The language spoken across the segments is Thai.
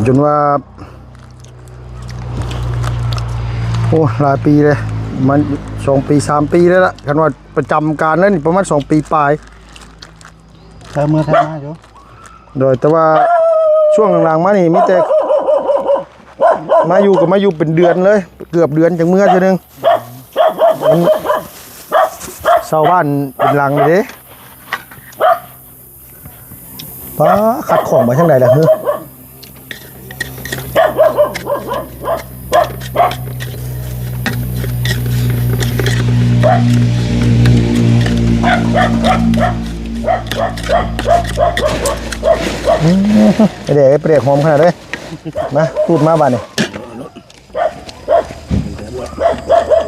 จนว่าโอ้หลายปีเลยมัน2 ปี3 ปีแล้วล่ะกันว่าประจำการแล้วนี่ประมาณ2 ปีปลายเธอเมื่อทำมาอยู่โดยแต่ว่าช่วงหลังๆมานี่มีแต่มาอยู่เป็นเดือนเลยเกือบเดือนจังเมื่อเท่านึงเช่าบ้านเป็นหลังเลยเด้ป้าขัดของมาทางไหนล่ะเฮ้ยเดี๋ยวเปรี้ยหอมขนาดเลยมาพูดมาบ้านนี่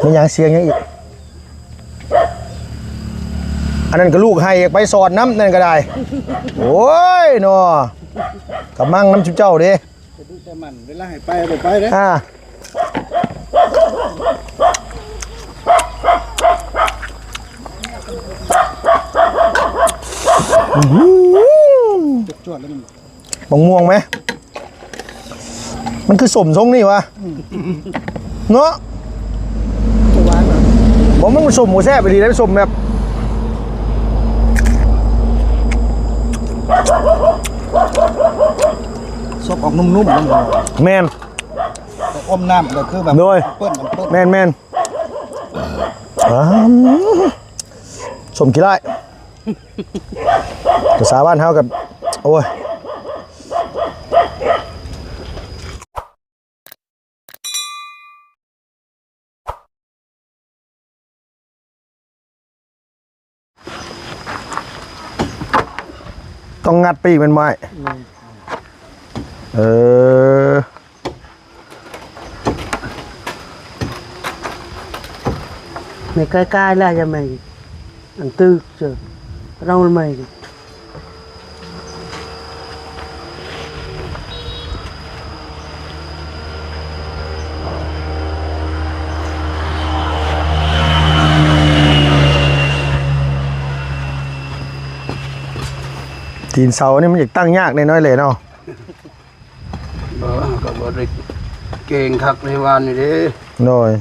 มีอย่างเสียงยังอีกอันนั้นก็ลูกให้ไปสอนน้ำนั่นก็ได้โอ้ยเนาะกับมั่งน้ำชุบเจ้าดิแต่มันเวลาให้ไปไปเลยจวดแล้วมันม่วงไหมมันคือสมทรงนี่วะเนาะบอกมันสมหมูแซ่บไปดีได้สมแบบซบออกนุ่มๆนั่นเลยแมนอมน้ำก็คือแบบโดยแมนสมกี่ไร่ภาษาบ้านเฮากับโอ้ยต้องงัดปีกเป็นไม้mày cay cay là cho mày thằng Tư rồi rau màyตีนเสานี่มันอยากตั้งยากน้อยเลยเนาะก็บริเก่งคักในวันนี้เด้หน่อย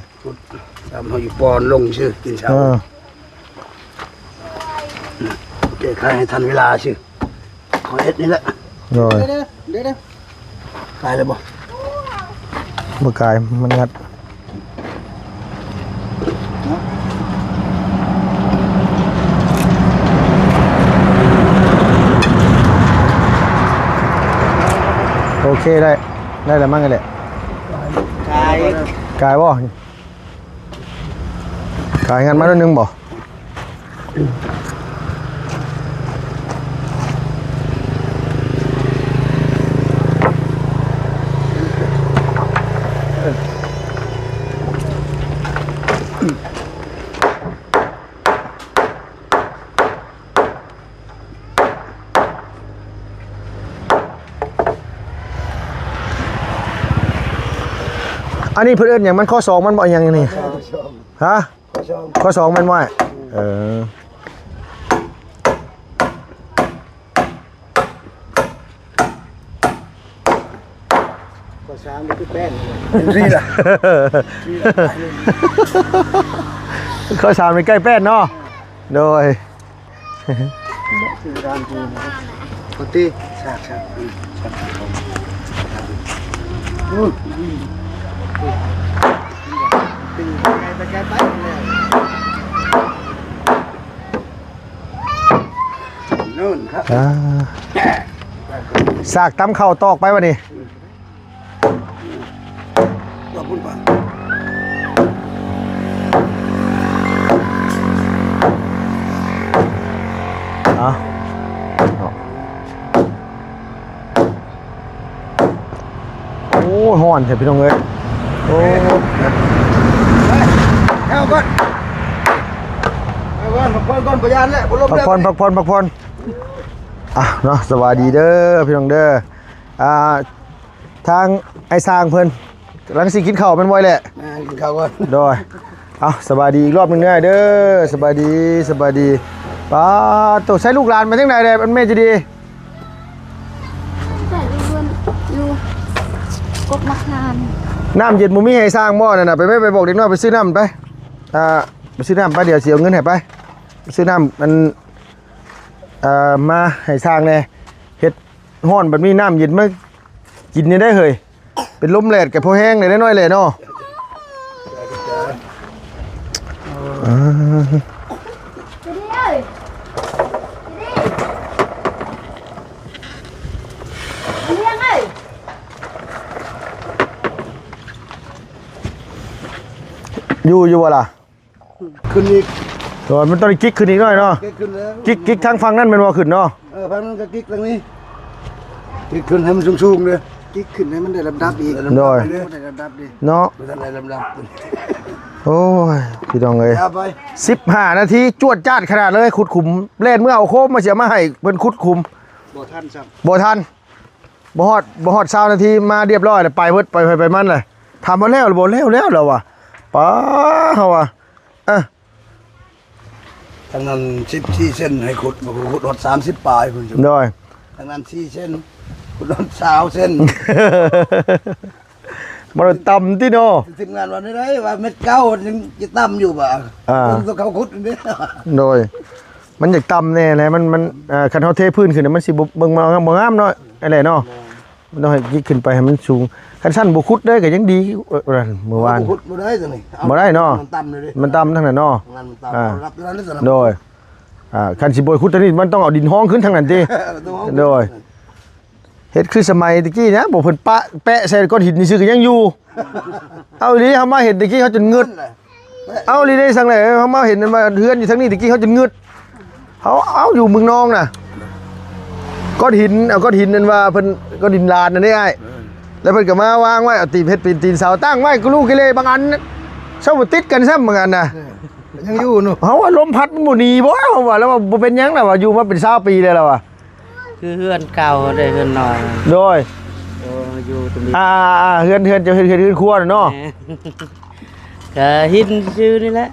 ทำให้ปอนลงชื่อตีนเสาแก้ไขให้ทันเวลาชื่อขอเอ็ดนี่แหละหน่อยเดี๋ยวกายเลยบ่กายมันงัดโอเคได้แล้วมั่งกันแหละกายบ่กายงานมาด้วยนึงบ่อันนี้เพื่อนอย่างมันข้อ2มันบ่อย่างนี้ฮะข้อ2มันว่าข้อ3นี่คือแป้นนี่ล่ะข้อ3เป็นใกล้แป้นเนาะโดยปกติฉากนู่นครับสากตำเข่าตอกไปวะนี่ขอบคุณป่ะโอ้ห่อนเถอะพี่น้องเอ้ยโอ้เอาก่อนพักผ่อนประหยัดแหละพักผ่อนเนาะสวัสดีเด้อพี่น้องเด้อทางไอ้สร้างเพิ่นหลังสิกินข้าวเป็นไว้แหละกินข้าวก่อนโดยสวัสดีอีกรอบนึงเด้อสวัสดีป้าตัวใช้ลูกหลานมาทั้งไหนเลยมันแม่จะดีใส่ลูก กมักทาน น้ำเย็นบ่มีให้สร้างหม้อนั่นน่ะไปบอกเด็กน้อยไปซื้อน้ำไปไปซื้อน้ำไปเดี๋ยวสิเอาเงินให้ไปซื้อน้ำมันมาให้สร้างแน่เฮ็ดฮ้อนบัดมีน้ำเย็นมากินนี่ได้เฮ้ยเป็นลมแลดกับพอแห้งได้น้อยแหละเนาะอยู่บ่ล่ะ ขึ้นอีก ตัวมันต้องกิ๊กขึ้นอีกหน่อยเนาะ ขึ้นแล้ว กิ๊กทางฝั่งนั้นแม่นบ่ขึ้นเนาะ พันนั้นก็กิ๊กตรงนี้กิ๊กขึ้นให้มันสูงๆเลยกิ๊กขึ้นให้มันได้ลำดับอีก โดย ได้ลำดับดิ เนาะ ไม่ได้ลำดับ โอ้ยพี่น้องเอ้ย เอาไป 15 นาทีจวดจ้าดขนาดเลยขุดขุมเล่นเมื่อเอาโคมมาเสียมาให้เพิ่นขุดขุม บ่ทันซ้ บ่ทันบ่ฮอด20นาทีมาเรียบร้อยแล้วไปเบิดไปมันเลยทำมาแล้วหรือบ่แล้วแล้วว่ะป้าเฮาว่ะ ำทางนั้น14เส้นให้ขุดบ่ขุดรถ30ปลายคุณผู้ชม โดย ทางนั้น4เส้นขุดรถ20เส้น บ่ได้ต่ำติเนาะ ทีมงานวันนี้ได้ว่าเม็ดเก้ายังจะต่ำอยู่บ่ต้องเขาขุดนี่ โดยมันอยากต่ำแน่แหละมันคันเฮาเทพื้นขึ้นมันสิบ่เบิ่งบ่งามเนาะอะไรเนาะมันต้องให้ยิ่งขึ้นไปให้มันสูงคันสั้นบ่ขุดได้ก็ยังดีเมื่อวาน ขุดบ่ได้ตัวนี้ บ่ได้เนาะ มันต่ำเลยดิ มันต่ำทั้งนั้นเนาะ งานมันต่ำรับแล้วนี่สำหรับ โดยคันสิบ่ขุดตัวนี้มันต้องเอาดินห้องขึ้นทางนั้นติโดยเฮ็ดคือสมัยตะกี้นะบ่เพิ่นแปะใส่ก้อนหินนี่ซื่อก็ยังอยู่เอาอีหลีเฮามาเห็นตะกี้เขาจนงึดเอาอีหลีได้สั่งเลยเฮามาเห็นมันมาเฮือนอยู่ทางนี้ตะกี้เขาจนงึดเอาอยู่เมืองนองน่ะก้อนหินเอาก้อนหินนั่นว่าเพิ่นก้อนดินลานนั่นนี่ไอ้แล้วเพิ่นก็มาวางไว้เอาตีนเพชรตีนเสาตั้งไว้กูลูกกิเลบางอันเซาบ่ติดกันซ้ำบางอันน่ะ ยังอยู่นู่น เฮาว่าลมพัดมันบ่หนีบ่เฮาว่าแล้วว่าบ่เป็นหยังน่ะว่าอยู่มาเป็น20ปีแล้วล่ะว่ะ คือเฮือนเก่าได้เฮือนน้อย โดย อยู่ตรงนี้ เฮือนจะเฮือนครัวน่ะเนาะ ก็หินชื่อนี่แหละ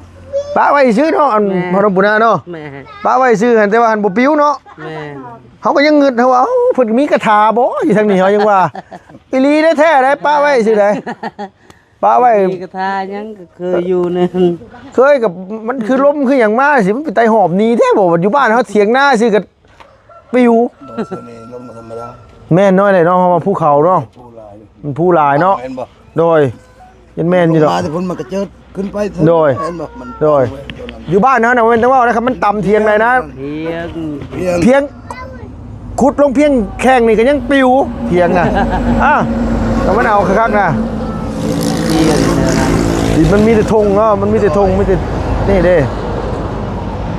ป้าไว้ซื้อเนาะอัน แม่ พอบุญนาเนาะ แม่ ป้าไว้ซื้อหั่นแต่ว่าหันบ่ปิ้วเนาะ แม่ เขาก็ยังงึดเฮาว่าเอ้าเพิ่นมีกระถาบ่อยู่ทางนี้เฮายังว่าอีหลีแท้ๆได้ป้าไว้ซื้อได้ป้าไว้ มีกระทายังก็เคยอยู่นั่น เคยกับมันคือลมคือหยังมาสิมันเป็นไตหอบหนีแท้บ่ว่าอยู่บ้านเฮาเถียงหน้าซื้อก็ปิ้ว นี่ลงมาธรรมดา แม่นน้อยเลยเนาะเพราะว่าภูเขาเนาะ ผู้ลาย มันภูหลายเนาะ เห็นบ่ โดยยันแม่นอยู่ดอก มาแต่คนมันก็เจิดขึ้นไป โดย เห็นบ่มัน โดย อยู่บ้านเฮาน่ะมันต้องว่านะครับมันต่ำเทียงเลยนะ เพียง เพียง เพียงขุดลงเพียงแข้งนี่ก็ยังปิวเพียงน่ะก็มันเอาคักๆนะ เพียงเท่านั้น ดินมันมีแต่ธงเนาะมันมีแต่ธงมีแต่นี่เด้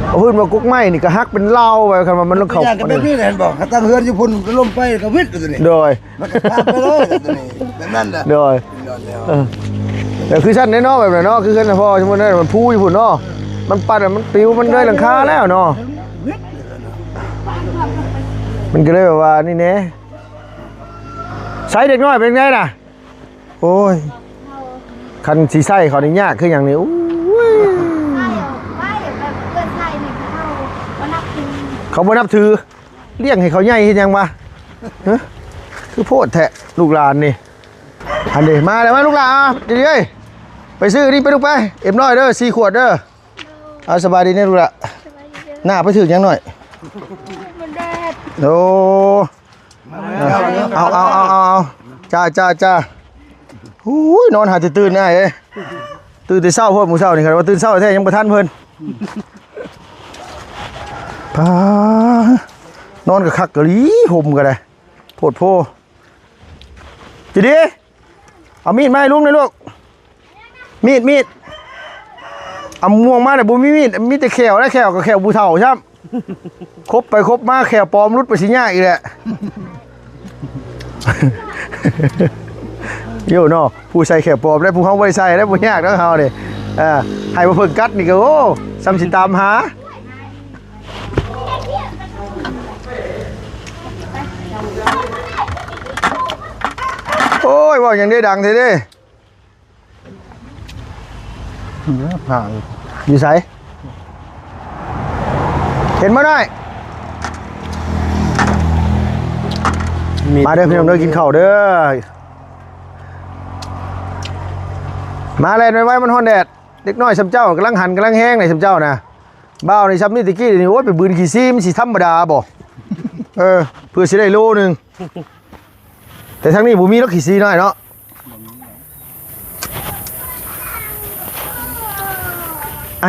เอาพื้นมากุ๊กไม้นี่ก็ฮักเป็นเหล้าไปคันว่ามันลง เขา เข้า อยากกันแบบนี้เห็นบ่ถ้าตั้งเฮือนอยู่พุ่นก็ล่มไปก็วิทย์ตัวนี้ โดย มันก็พาไปเลยตัวนี้แบบนั้นแหละ โดย ยอดแล้ว แต่คือชั้นเนาะแบบนั้นเนาะคือขึ้นพ่อสมมุติว่ามันพูอยู่พุ่นเนาะมันปัดอะมันปิวมันเลยหลังคาแล้วเนาะมันก็เลยแบบว่านี่แน่ใช้เด็กน้อยเป็นไงน่ะโอ้ยคันสีไส้เขานี่ยากคืออย่างนี้อู้ย ไม่แบบเกินใจนี่เขานับถือ เขาบ่นับถือเลี้ยงให้เขาใหญ่เฮ็ดหยังวะฮะคือโพดแทะลูกหลานนี่อันนี้มาแล้วมาลูกหลานเดี๋ยวเอ้ยไปซื้อนี่ไปลูกไปเอ็มน้อยเด้อ4 ขวดเด้อเอาสบายดีเนี่ยลูกละหน้าไปถึงยังหน่อย มันแดด โอ้เอาจ้าหูยนอนหาตื่นง่ายเอ้ยตื่นแต่เช้าพวกหมู่เช้านี่ครับว่าตื่นเช้าแท้ยังบ่ทันเพิ่นพานอนกับคักกะลีห่มก็ได้โพดโพจิดีเอามีดมาให้ลุงหน่อยลูกมีดเอาม่วงมาแต่บ่มีมีดมีแต่แขวและแขวกับแขวผู้เฒ่าใช่ครบไปครบมาแขวปลอมรุดไปสิยากอีกแหละ โย่เนาะผู้ใส่แขวปลอมได้ผู้เฮาบ่ได้ใส่ได้บ่ยากเด้อเฮานี่ให้บ่เพิ่นกัดนี่ก็โอ้ซ้ำสิตามหาโอ้ยว่าอย่างนี้ดังเท่เด้ผ่าอยู่ไสเห็นบ่ได้มาเด้อพี่น้องเด้อกินข้าวเด้อ มาแล่นไว้มันฮ้อนแดดเด็กน้อยสำเจ้ากำลังหันกำลังแห้งเลยสำเจ้านะบ้าวในซับนี่ตะกี้นี่โอ้ยไปบืนขี้ซีมันสิธรรมดาบ่เพื่อสิได้โลนึงแต่ทั้งนี้บ่มีรถขี้ซีน้อยเนาะ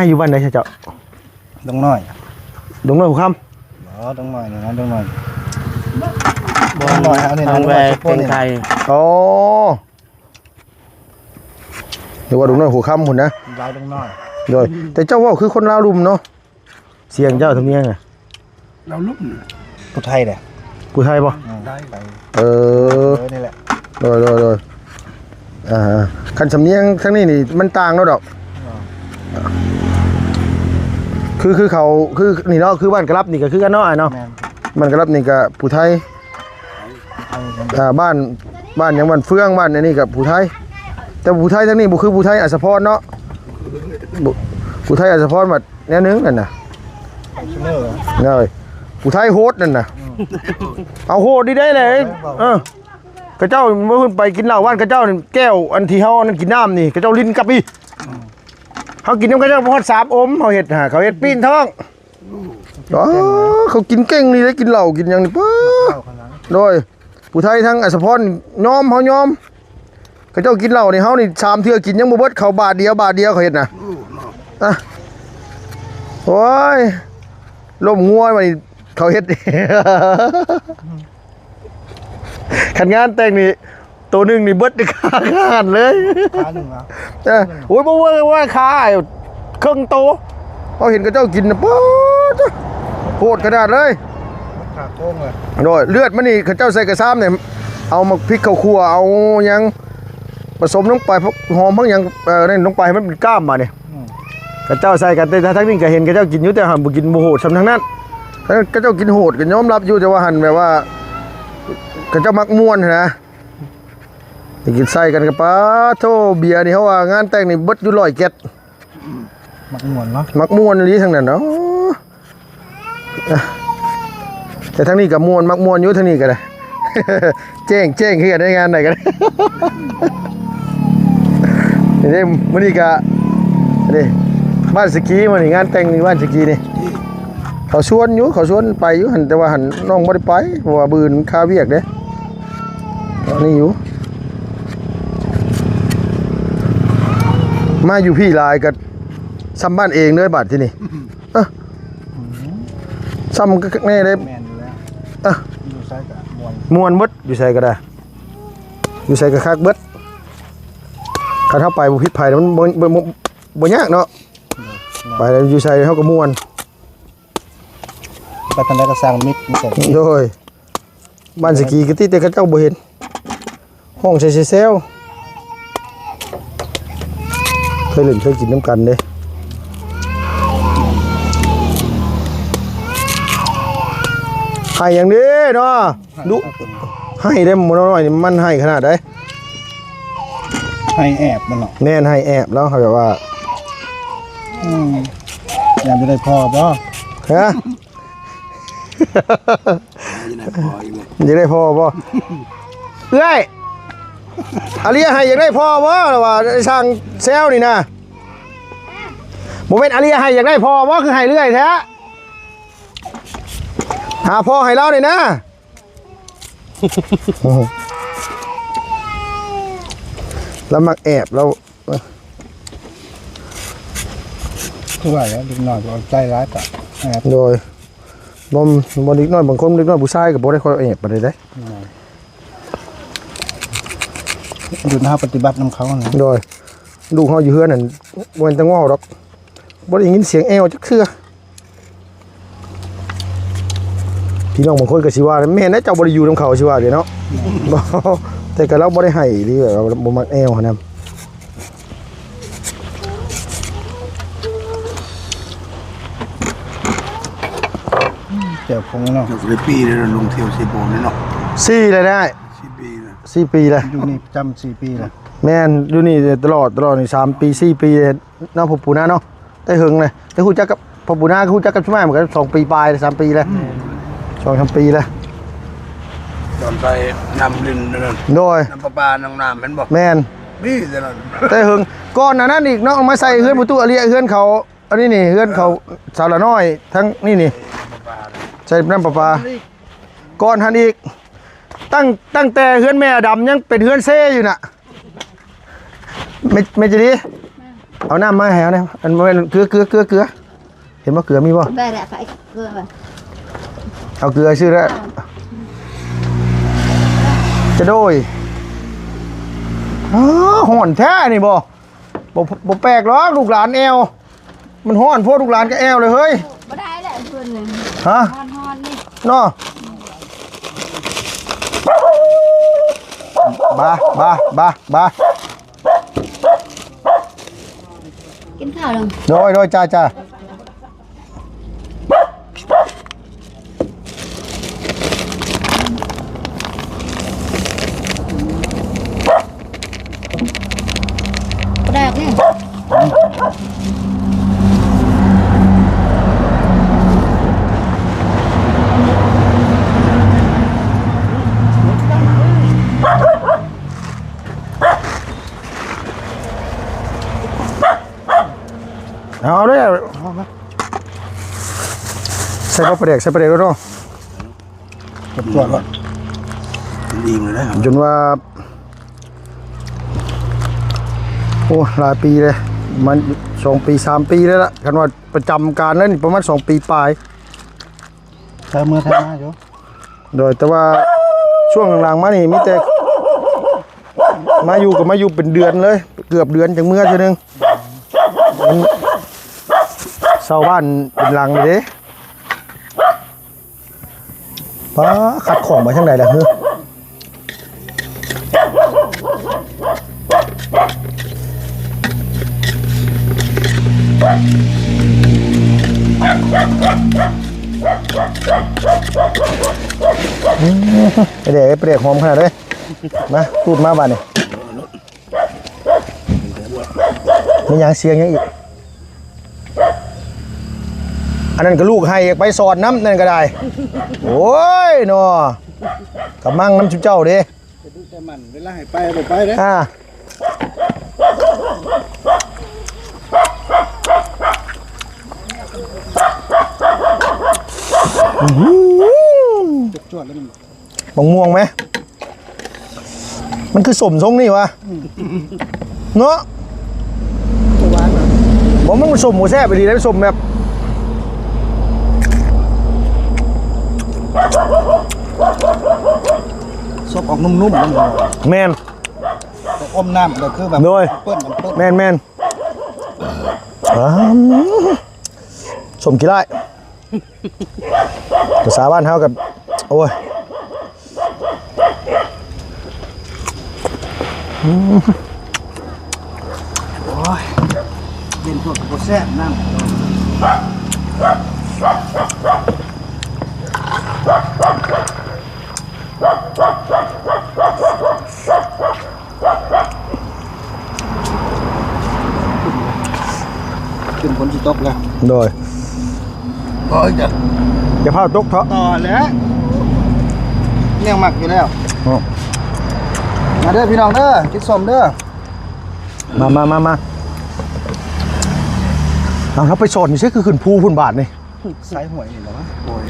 อยู่บ้านไหนเจ้า ดงน้อย ดงน้อยหัวค่ ดงน้อยนี่นะดงน้อย บ่น้อยอันแวเป็นไทย ำอ๋อเรียกว่าดงน้อยหัวค่ำหุ่นนะ ลายดงน้อย โดยแต่เจ้าว่าคือคนลาวลุมเนาะเสียงเจ้าทำเนียงไง เราลุ่มผู้ไทยเด้ กูไทยป่ะ ได้ไป นี่ นี่แหละ โดยคันสำเนียงทั้งนี้นี่มันต่างแล้วดอกคือเขาคือนี่เนาะคือบ้านกระลับนี่ก็คือกันเนาะเนาะบ้านกระลับนี่ก็ผู้ไทยบ้านอย่างบ้านเฟืองบ้านอันนี้กับผู้ไทยแต่ผู้ไทยทั้งนี้บุคือผู้ไทยอัศพรเนาะผู้ไทยอัศพรแบบแนวนึงนั่นน่ะเลยผู้ไทยโฮสนั่นน่ะเอาโฮสดีได้เลยกระเจ้าเมื่อคืนไปกินเหล้าบ้านกระเจ้านี่แก้วอันที่เฮานั่นกินน้ำนี่กระเจ้าลิ้นกับอีเขากินน้ำกระเจ้าพอด3 อมเขาเห็ดเขาเห็ดปีนท้องเขากินเก่งนี่เลยกินเหล้ากินอย่างนี้ป๊โดยผู้ไทยทั้งอัศพรยอมเขายอมกระเจ้ากินเหล้านี่เฮานี่3 เทื่อกินยังบ่เบิดเขาบาทเดียวเขาเห็ดน่ะโอ้ยล้มงัวมานี่เขาเฮ็ด ขันงานแต่งนี่ตัวหนึ่งนี่เบิดค่างานเลย ขาหนึ่งอ่ะ โอ้ยบอกว่าขาเครื่องโตเขาเห็นกระเจ้ากินนะป๊ดโหดขนาดเลย ขาโค้งเลย โดยเลือดมันนี่กระเจ้าใส่กระซ้ำเนี่ยเอามาพริกข้าวคั่วเอายังผสมลงไปพวกหอมพวกยังนั่นลงไปให้มันเป็นก้ามมาเนี่ยกระเจ้าใส่กันแต่ทั้งนี้ก็เห็นกระเจ้ากินอยู่แต่หันบุกินโมโหดสำทั้งนั้นกระเจ้ากินโหดกันยอมรับอยู่แต่ว่าหันแบบว่ากระเจ้ามักม่วนนะกินใส่กันกับป้าโธ่เบียร์นี่เขาว่างานแต่งนี่เบิดอยู่100 แก๊ส มักม่วนเนาะ มักม่วนนี้ทั้งนั้นเนาะแต่ทั้งนี้กับม่วนมักม่วนอยู่ทั้งนี้ก็ได้ เจ้งคือกันได้งานไหนกัน นี่มื้อนี้ก็นี่บ้านสกีมื้อนี้งานแต่งนี่บ้านสกีนี่เขาชวนไปอยู่หั่นแต่ว่าหั่นน้องบ่ได้ไปเพราะว่าบืนค่าเวียกเด้นี่อยู่มาอยู่พี่ลายกับซ้ำบ้านเองเด้อบาดที่นี่ซ้ำก็แน่เลย แมนอยู่แล้วอยู่ใส่กับม่วน มวนเบิดอยู่ใส่ก็ได้อยู่ใส่ก็คักเบิดคันเฮาไปบ่ผิดภัยมันบ่ยากเนาะไปแล้วอยู่ใส่เฮาก็ม่วน ไปทางใดก็สร้างมิตรมีแต่ โดยบ้านสกีก็ติแต่เขาเจ้าบ่เห็นห้องใส่เซลเคยเล่นเคยกินน้ำกันเด้ให้อย่างนี้เนาะดุให้ได้หมดน้อยนี่มันให้ขนาดใด ให้แอบมันหรอก แน่นให้แอบแล้วเขาแบบว่า อยากจะได้พ่อป่ะ ฮะอยากได้พ่อป่ะเอ้ยอาเลียให้อยากได้พ่อป่ะหรือว่าสร้างเซลนี่นะโมเมนต์อาเลียให้อยากได้พ่อป่ะคือให้เรื่อยแท้หาพ่อให้เราหน่อยนะ แล้วมักแอบแล้ว คือว่าแล้วดึงหน่อยก็ใจร้ายแต่แอบ โดยบอนิดน้อยบางคนเล็กน้อยผู้ชายกับบ่ได้ค่อยแอบไปเลยได้ อยู่หน้าปฏิบัติน้ำเขาเนี่ย โดยลูกเขาอยู่เฮือนนั่นบ่เป็นตะง้อดอกบ่ได้ยินเสียงแอวจักเทื่อพี่น้องบางคนก็สิว่าแม่นนะเจ้าบ่ได้อยู่นํเขาสิว่าเด้เนาะบ่แต่ก็เราบ่ได้ให้หรือแบบว่าบ่มักแอวหั่นน่ะ เจ้าคงเนาะ สิบปีเลยลงเที่ยวซีโบนเนาะ 4เลยได้ 4 ปีนะ 4 ปีเลย อยู่นี่จำ4 ปีเลย แม่นอยู่นี่ตลอดนี่3 ปี4 ปีเลยเนาะพ่อปู่นาเนาะแต่หึงเลยแต่ฮู้จักกับพ่อปู่นาฮู้จักกับชุมาเหมือนกัน2 ปีปลาย3 ปีแล้ว2-3 ปีแล้ว ตอนไปนำลินนั่น โดย น้ำประปาน้ำน้ำเป็นบอก แม่น มีแต่นั้น แต่หึงก่อนหน้านั้นอีกเนาะเอามาใส่เฮือนประตูอเรียเฮือนเขาอันนี้นี่เฮือนเขาสาวละน้อยทั้งนี่ใส่น้ำประปาก่อนหันอีกตั้งแต่เฮือนแม่ดำยังเป็นเฮือนเซ่อยู่น่ะไม่จะดีเอาน้ำมาให้เอาเนี่ยอันเป็นเกลือเห็นว่าเกลือมีป่ะ Về lại phải cưa vào. เอาเกลือชื่อแล้วจะโดยห่อนแท้นี่บ่แปลกหรอกลูกหลานแอวมันห่อนพวกลูกหลานก็แอวเลยเฮ้ย Bữa đây lại vườn này. ฮะ Hòn hòn đi. เนาะบา Kiến thảo đồng. โดยจ้า Đẹp nhỉ.เอาเลยใส่ปลาเด็กแล้วเนาะ จอดก่อนดีเลยนะครับ จนว่าโอ้หลายปีเลยมัน2 ปี 3 ปีแล้วล่ะกันว่าประจำการแล้วนี่ประมาณ2 ปีปลาย เติมมือทำมาอยู่ โดยแต่ว่าช่วงหลังๆมานี่มีแต่มาอยู่เป็นเดือนเลยเกือบเดือนจังเมื่อทีนึงมันเศร้าบ้านเป็นหลังเลยเด้ป้าขัดของมาทางไหนล่ะเฮ้ยไปเด็กหอมขนาดเลยมาพูดมาบ้านนี่มีอย่างเสียงยังอีกอันนั้นก็ลูกให้ไปสอดน้ำนั่นก็ได้โอ้ยเนาะกับมั่งน้ำชุบเจ้าเด้ แต่มันเวลาให้ไปบ่ไปเด้ จวดแล้วมัน มะม่วงไหมมันคือสมทรงนี่วะเนาะบอกมันสมหมูแซ่บไปดีแล้วสมแบบ ซบออกนุ่มๆมัน แมน อมน้ำก็คือแบบ โดย เปิ้ลมันเปิ้ล แมนสมกี่ไรภาษาบ้านเฮากับโอ้ย เป็นพวกกับแซ่บน้ำเป็นผลที่ตกแล้ว โดย โอ้ยจะ อย่าพาตกเถาะ ต่อแล้วเนี่ยหมักอยู่แล้วมาเด้อพี่น้องเด้อกินส้มเด้อ มาเอาเราไปสอนนี่ใช่คือขึ้นภูพุ่นบาทนี่ สายหวยนี่เหรอวะโอ้ย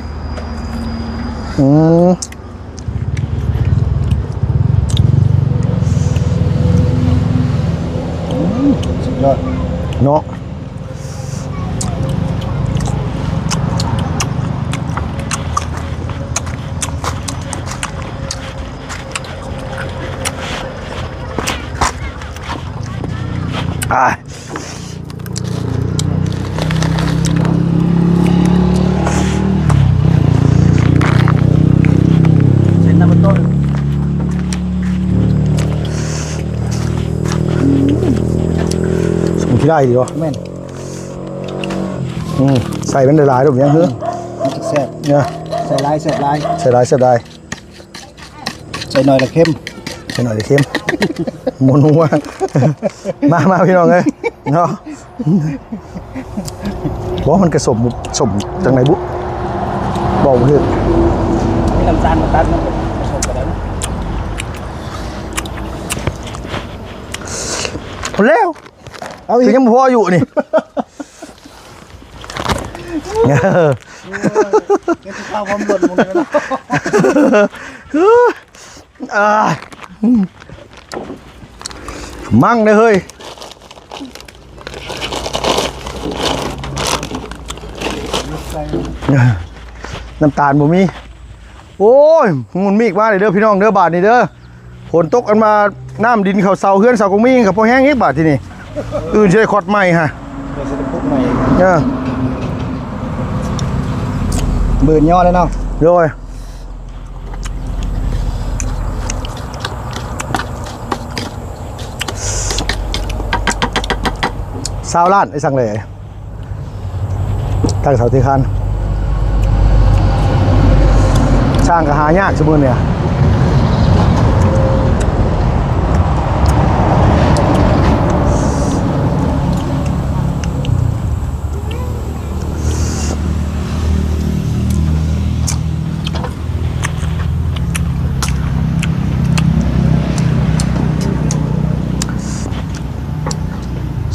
อืม สุดยอด เนาะเส้นน้ำมันต้น สมที่ได้ดีวะ แม่น ใส่เป็นหลายๆแบบนี้คือ มันจะแซ่บ เนี่ย ใส่ลายแซ่บลาย ใส่หลายเสียดาย ใส่หน่อยละเข้ม ใส่หน่อยจะเค็มหมุนหัวมาพี่น้องเลยเนาะบอกมันกระสมจังไหนบุบอกเพื่อน มีน้ำตาลมาตัดมันผสมกันแล้วนะ แล้ว เอาอี คื ก อยังบ่พออยู่นี่ เก็บข้าวความหล่นลงไปแล้ว มั่งเลยเฮ้ยน้ำตาลบ่มีโอ้ยมันมีอีกว่าเลยเด้อพี่น้องเด้อบาทนี่เด้อฝนตกกันมาน้ำดินเขาเสาเฮือนเสากงมีกับพอแห้งอีกบาทที่นี่อื่นใช้คอดใหม่ฮะ เดี๋ยวจะปุ๊บใหม่ เออ เบื่อย่อเลยเนาะ โดยซาวล้านไอ้สั่งเลยตั้งเสาที่คันช่างก็หายากสมมุติเนี่ย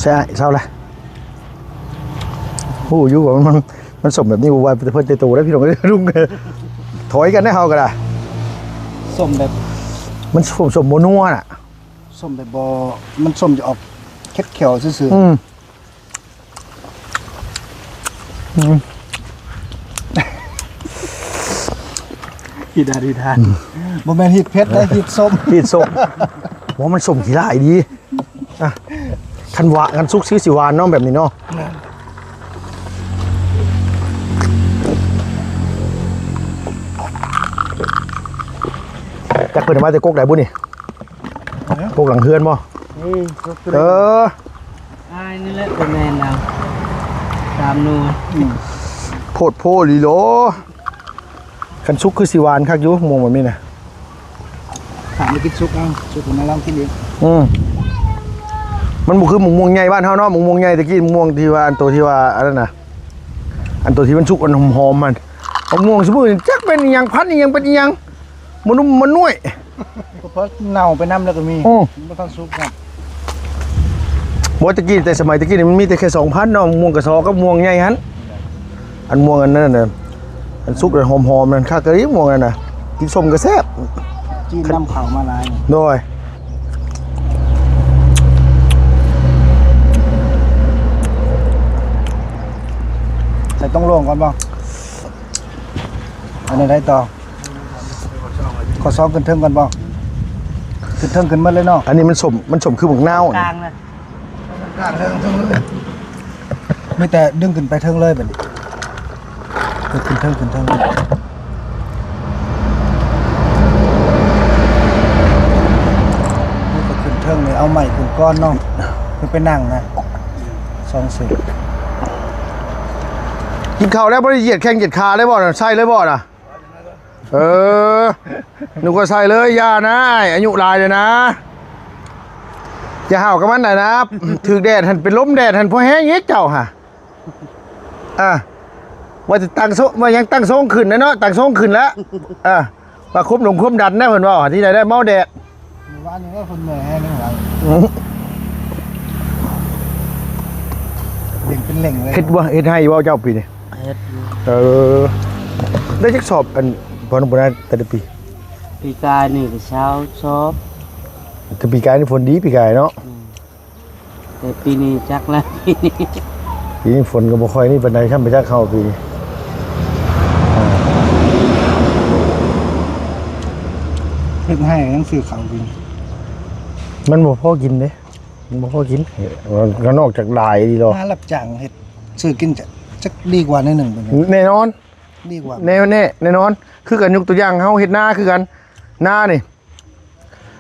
ใช่เศร้าเลยโอ้ยว่ามันสมแบบนี้ว่าเพิ่นเตตูได้พี่น้องลุงถอยกันได้เฮาก็ได้ ส้มแบบ มันสมโมนัวน่ะ ส้มแบบบอมันส้มจะออกเค็ดเขียวซื่อ ๆฮิดาดีทานบ่แม่นฮิดเพชรได้ฮิดส้ม พี่สมว่ามันสมขี้ร้ายดีอ่ะคันหวานคันซุกซื้อสิหวานเนาะแบบนี้เนาะจักเพิ่นมาแต่กกได้บ่นี่กกหลังเฮือนบ่ นี่ก็ เออ อ้ายนี่แหละเป็นแม่นเอาตามนัว โพดโพลีโลคันซุกคือสิหวานคักอยู่มองแบบนี้น่ะ ถามไปกินซุปเอาซุปผมมาลองกินเอง มันบ่คือหมูม่วงใหญ่บ้านเฮาเนาะหมูม่วงใหญ่ตะกี้หมูม่วงที่ว่าอันตัวที่ว่าอันนั้นน่ะอันตัวที่มันสุกอันหอมๆมันมะม่วงสมมุติจักเป็นอีหยังพันธุ์อีหยังเป็นอีหยังมันนุ่มมันนุ่ย ก็เพราะเน่าไปน้ำแล้วก็มี อือ ไม่ต้องซุปครับ บ่ตะกี้แต่สมัยตะกี้นี่มันมีแต่แค่ 2,000 เนาะม่วงกระสอกับม่วงใหญ่หันอันม่วงอันนั้นน่ะอันสุกอันหอมๆนั่นคักกะลิม่วงนั่นน่ะกินส้มก็แซ่บ จีนน้ำขาวมาลาย โดย ใส่ต้องลงก่อนบ่อันนี้ได้ต่อขอซ้อมขึ้นเทิงก่อนบ่ขึ้นเทิงขึ้นมาเลยเนาะ อันนี้มันสมคือบักนาว กลางนะ กลางเทิงเลยไม่แต่ดึงขึ้นไปเทิงเลยแบบนี้ขึ้นเทิงนี่ก็ขึ้นเทิงเลยเอาใหม่ขึ้นก้อนเนาะคือไปนั่งนะซองสึก กินข้าวแล้วบ่ได้เหยียดแข้งเหยียดขาได้บ่น่ะใช่เลยบ่น่ะเออนึกว่าใช่เลยอย่านะอายุหลายเลยนะอย่าห่าวกับมันน่ะนะถึกแดดหันเป็นลมแดดหันพอแห้งเฮ็ดเจ้าห่ะว่าจะตั้งโซว่ายังตั้งทรงขึ้นนะเนาะตั้งทรงขึ้นแล้วว่าคุมหลงคุมดันนะเพิ่นว่าที่ไหนได้เมาแดด ว่านี่ก็คนเหนื่อยแห้งนี่หว่าเล่งเป็นเล่งเลย เฮ็ดว่าเฮ็ดให้ว่าเจ้าปีนี่ เฮ็ดอยู่ ได้จักสอบอันพอนบ่ได้แต่ละปี ปีกายนี่ก็เช้าชอบ แต่ปีกายนี่ฝนดีปีกายเนาะ แต่ปีนี้จักแล้วปีนี้ ปีนี้ฝนก็บ่ค่อยนี่ปานใดครับไปจักเข้าปีนี้ เฮ็ดให้หนังสือข่าวบิน มันบ่พอกินเด้มันบ่พอกินก็นอกจากหลายดีดอก งานรับจ้างเฮ็ดซื้อกินจะดีกว่าในหนึ่งเป็นไง แน่นอน ดีกว่า แน่นอน คือกันยกตัวอย่างเฮาเฮ็ดนาคือกันนานี่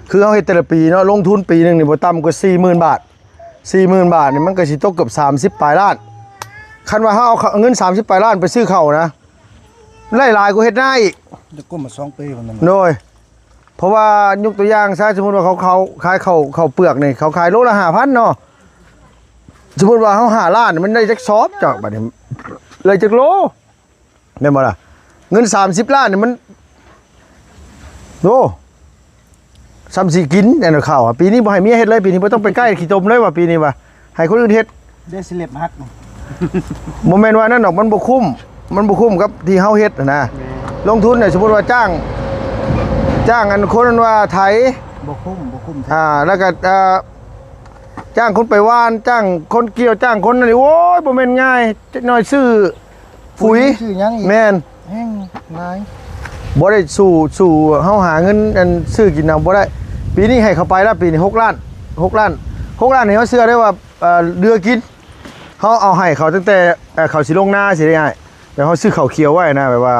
คือเฮาเฮ็ดแต่ละปีเนาะลงทุนปีหนึงนี่บ่ต่ำกว่า 40,000 บาท 40,000 บาทนี่มันก็สิตกเกือบ30ปลายล้านคันว่าเฮาเอาเงิน30ปลายล้านไปซื้อข้าวนะหลายๆกว่าเฮ็ดนาอีก จะก้มมา2 ปีคนนั้น โดยเพราะว่ายกตัวอย่างซะสมมุติว่าเขาขายข้าวเปลือกนี่เขาขายโลละ 5,000 เนาะสมมุติว่าเฮา5ล้านมันได้จักซอบจักบัดนี้เลยจักโลแม่นบ่ล่ะเงิน30ล้านนี่มันโล ซ้ำสิกินแน่นอนข้าวปีนี้บ่ให้เมียเฮ็ดเลยปีนี้บ่ต้องไปใกล้ขี้ตมเลยว่าปีนี้ว่าให้คนอื่นเฮ็ด ได้สิเล็บฮัก บ่แม่นว่านั่นดอกมันบ่คุ้มกับที่เฮาเฮ็ดนะลงทุนเนี่ยสมมุติว่าจ้างอันคนว่าไถ บ่คุ้ม แล้วก็จ้างคนไปว่านจ้างคนเกี่ยวจ้างคนนั่นนี่โอ้ยบ่แม่นง่ายจักหน่อยซื้อปุ๋ย ชื่อหยังอีก แม่น แห้งนาย บ่ได้สู่เฮาหาเงินอันซื้อกินเอาบ่ได้ปีนี้ให้เขาไปแล้วปีนี้6 ล้านนี่เขาเชื่อได้ว่าเดือกินเขาเอาให้เขาตั้งแต่เขาสิลงหน้าสิได้ง่ายแต่เขาซื้อเขาเขียวไว้นะแบบว่า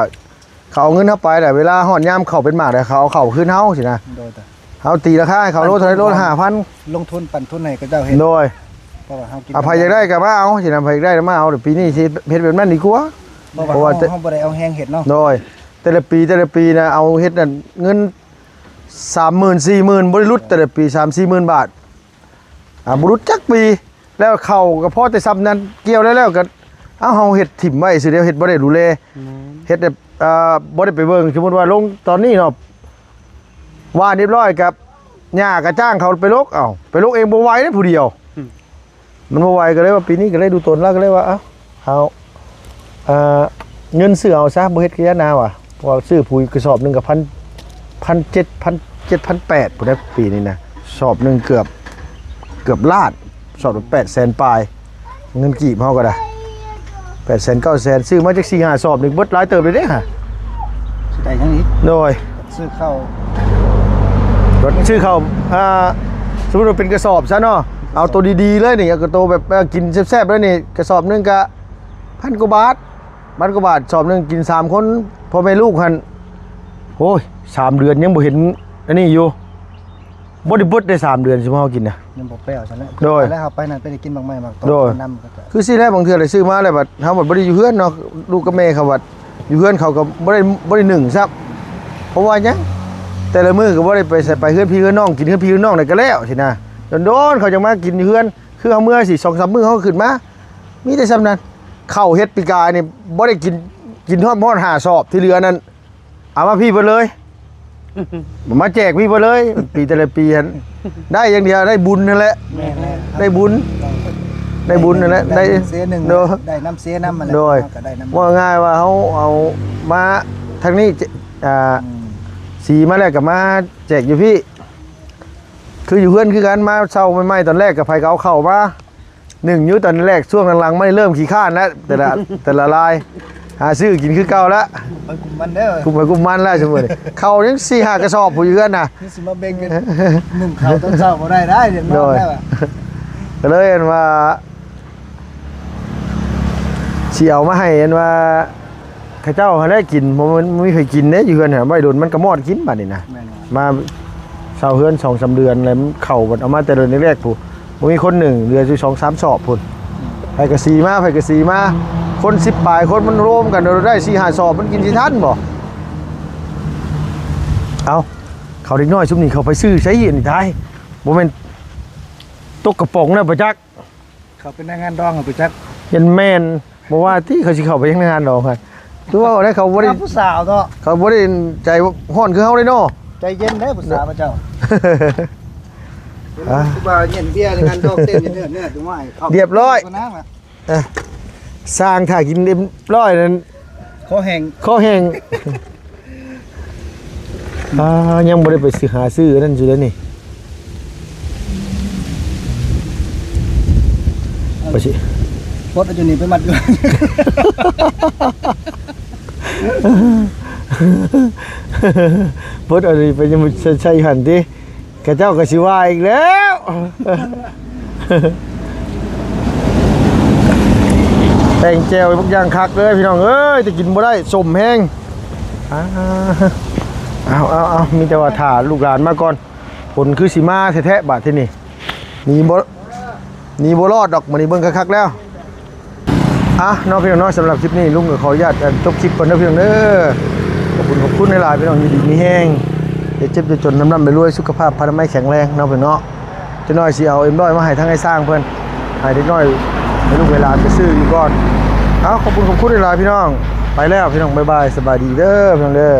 เขาเอาเงินเข้าไปแต่เวลาหอนยามเขาเป็นหมากแต่เขาเอาเขาขึ้นเฮาสินะ โดยแต่ เขาตีราคาให้เขาโลเท่าไหร่โล5,000 ลงทุนปั่นทุนให้ก็เจ้าเฮ็ด โดย เพราะว่าเฮากิน อภัยอยากได้ก็มาเอาสินะอภัยอยากได้ก็มาเอาเดี๋ยวปีนี้สิเฮ็ดแบบนั้นดีกว่า เพราะว่าเฮาบ่ได้เอาแห้งเฮ็ดเนาะ โดยแต่ละปีนะเอาเฮ็ดนั่นเงิน 30,000 40,000บ่ได้รุดแต่ละปี 3-40,000 บาทบ่รุดจักปีแล้วเข้าก็พอแต่ซ้ำนั้นเกี่ยวแล้วก็เอาเฮาเฮ็ดถิ่มไว้สิเดียวเฮ็ดบ่ได้ดูแลเฮ็ดแบบบ่ได้ไปเบิ่งสมมุติว่าลงตอนนี้เนาะว่าเรียบร้อยกับหญ้าก็จ้างเขาไปลกไปลกเองบ่ไหวเด้ผู้เดียวมันบ่ไหวก็เลยว่าปีนี้ก็เลยดูตนแล้วก็เลยว่าเอาเงินซื้อเอาซะบ่เฮ็ดกะยะนาว่ะเพราะว่าซื้อปุ๋ยกระสอบนึงก็1,700 พุ่นได้ปีนี้นะสอบนึงเกือบล้านสอบ800,000ปลายเงินกีบเฮาก็ได้800,000 900,000ซื้อมาจัก 4-5 สอบนึงเบิดหลายเติบเลยเด้ฮะ สิได้หยังอีก โดย ซื้อข้าว รถชื่อเขาสมมุติว่าเป็นกระสอบซะเนาะเอาตัวดีๆเลยนี่เอาตัวแบบกินแซ่บๆเลยนี่กระสอบนึงก็1,000 กว่าบาทสอบนึงกิน3คนพ่อแม่ลูกหั่นโอ้ย3 เดือนยังบ่เห็นอันนี้อยู่บ่ได้เบิดได้3 เดือนสิมาเฮากินนะ ยังบ่แป้วซั่นแหละ โดย แล้วเฮาไปนั่นไปได้กินบางไม้บางตอ โดย นำก็จะ คือสิแท้บางเทื่อเลยซื้อมาแล้วบัดเฮาบ่ได้อยู่เฮือนเนาะลูกกับแม่เขาบัดอยู่เฮือนเขาก็บ่ได้นึ่งซับเพราะว่าหยังแต่ละมื้อก็บ่ได้ไปเฮือนพี่เฮือนน้องกินเฮือนพี่เฮือนน้องได้ก็แล้วสินะโดนๆเขาจะมากินอยู่เฮือนคือเฮาเมื่อสิ 2-3 มื้อเขาก็ขึ้นมามีแต่ซ้ำนั้นข้าวเฮ็ดปีกายนี่บ่ได้กินฮอด5 สอบที่เหลือนั้นเอามาพี่เบิดเลยมาแจกพี่เบิดเลยปีแต่ละปีหั่นได้อย่างเดียวได้บุญนั่นแหละ แม่นแล้ว ได้บุญนั่นแหละได้ เสียหนึ่ง โดย ได้น้ำเสียน้ำมันแหละ โดย เฮาก็ได้น้ำ ว่าง่ายว่าเขาเอามาทางนี้สีมาแล้วกับมาแจกอยู่พี่ คืออยู่เพื่อนคือกันมาเช่าใหม่ๆตอนแรกกับไผก็เอาเข้ามา1 ยุตอนแรกช่วงหลังๆไม่เริ่มขี้ข้านแล้วแต่ละลายหาซื้อกินคือเก่าแล้ว ไปกลุ่มมันเด้อ กุมไปกุมมันแล้วสมมุติเข้ายัง4-5 กระสอบผู้อยู่กันน่ะ นี่สิมาเบ่งกันหนึ่งข้าวต้นเช้าบ่ได้เดี๋ยวน โด อน ย ได้ว่ะ ก็เลยเห็นว่าสิเอามาให้เห็นว่าข้าเจ้าเขาได้กินมันไม่เคยกินเด้อยู่เฮือนน่ะไม่โดนมันก็มอดกินบัดนี้นะ แม่นว่ะ มาเช่าเฮือน 2-3 เดือนอะไรมันเข้าบัดเอามาแต่เดือนแรกๆผู้บ่มีคนหนึ่งเดือนสิ2-3 สอบพุ่นไผก็สีมาคน10 ปลายคนมันรวมกันได้ 4-5 สอบมันกินสิทันบ่เอาเขาเด็กน้อยชุมนี้เขาไปซื้อใช้อันนี้ท้ายบ่แม่นตกกระป๋องนะประจักษ์ เขาเป็นงานดองอะไปจัก ยันแม่นบอกว่าที่เขาสิเข้าไปยังงานดอกครับคือว่าได้เขาบ่ได้ ผู้สาวเนาะ เขาบ่ได้ใจฮ้อนคือเฮาเลยเนาะ ใจเย็นเด้อผู้สาวพระเจ้า อ่ะ ผู้บ่าวเย็นเบียร์ในงานดองเต้นเนื้อดูว่าข้า เรียบร้อย ก็น้ำอะ สร้างถ่ากินเรียบร้อยนั้น คอแห้ง ข้อแห้งยังบ่ได้ไปซื้อหาซื้อนั่นอยู่แล้วนี่ไปสิ พดเอาอยู่นี่ไปมัดอยู่ เพิ่นเอานี่ไปยังใช้หันติกระเจ้าก็สิว่าอีกแล้วแป้งแจ่วพวกอย่างคักเลยพี่น้องเอ้ยจะกินบ่ได้สมแห้งเอามีแต่ว่าถ่าลูกหลานมาก่อนผลคือสิมาแท้ๆบาดที่นี่หนีบ่รอดดอกมื้อนี้เบิ่งคักๆแล้วน้องพี่น้องสำหรับคลิปนี้ลุงก็ขออนุญาตจบคลิปก่อนนะพี่น้องเด้อขอบคุณหลายๆพี่น้องอยู่ดีมีแห้งอย่าเจ็บอย่าจนน้ำไปรวยสุขภาพพนามัยแข็งแรงเนาะพี่น้องจะน้อยสิเอาเอ็มร้อยมาให้ทั้งให้สร้างเพิ่นให้เด็กน้อยให้ลูกเวลาไปซื้ออยู่ก่อนขอบคุณหลายๆพี่น้องไปแล้วพี่น้องบ๊ายบายสบายดีเด้อพี่น้องเด้อ